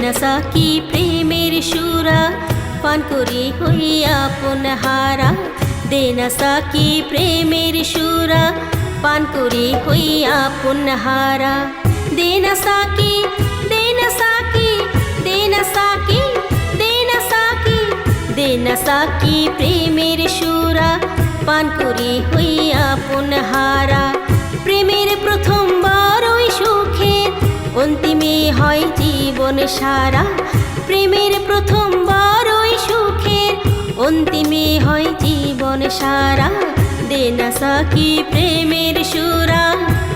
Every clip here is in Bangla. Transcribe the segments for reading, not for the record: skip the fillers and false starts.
দেনা সাকি প্রেমের সুরা পান করি হইয়া পুনহারা দেনা সাকি প্রেমের সুরা পান করি হইয়া পুনহারা দেনা সাকি দেনা সাকি দেনা সাকি দেনা সাকি দেনা সাকি প্রেমের সুরা পান করি হইয়া পুনহারা প্রেমের প্রথমবার ওই সুখের অন্তিমে হয় জীবন সারা প্রেমের প্রথমবার ওই সুখের অন্তিমে হয় জীবন সারা দেনা সাকি প্রেমের সুরা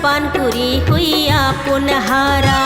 পান করি হইয়া পুনহারা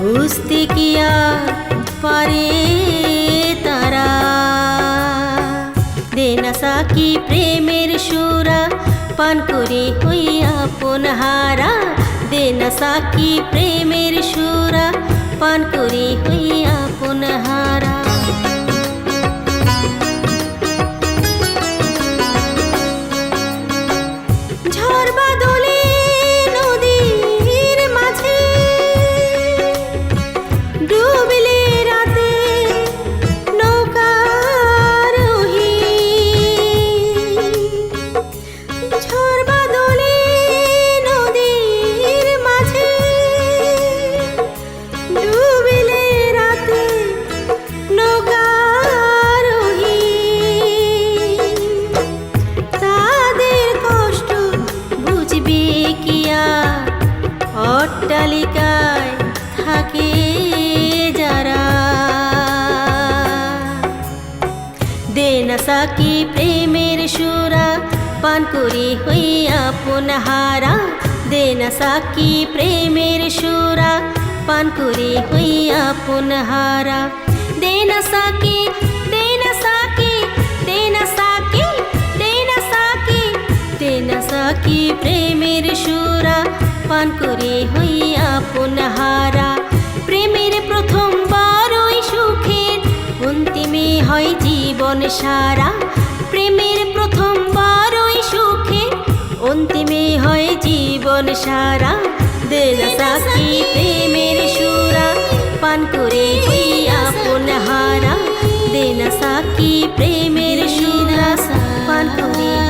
বুঝতে কি আর পারে তারা দেনা সাকি প্রেমের সুরা পান করি হইয়া পুনহারা দেনা সাকি প্রেমের সুরা পান করি হইয়া পুনহারা ঝড় বাদলে নদীর মাঝে ডুবলে রাতে নৌকারোহী ঝড় বাদলে নদীর মাঝে ডুবলে রাতে নৌকারোহী তাদের কষ্ট বুঝবে কি আর অট্টালিকায় থাকে যারা দেনা সাকি প্রেমের সুরা পান করি হইয়া পুনহারা দেনা সাকি প্রেমের সুরা পান করি হইয়া পুনহারা দেনা সাকি দেনা সাকি দেনা সাকি দেনা সাকি দেনা সাকি প্রেমের সুরা পান করি হইয়া পুনহারা প্রেমের প্রথমবার ওই সুখের অন্তিমে হয় জীবন সারা প্রেমের প্রথমবার ওই সুখের অন্তিমে হয় জীবন সারা দেনা সাকি প্রেমের সুরা পান করে হইয়া পুনহারা দেনা সাকি প্রেমের সুরা পান করে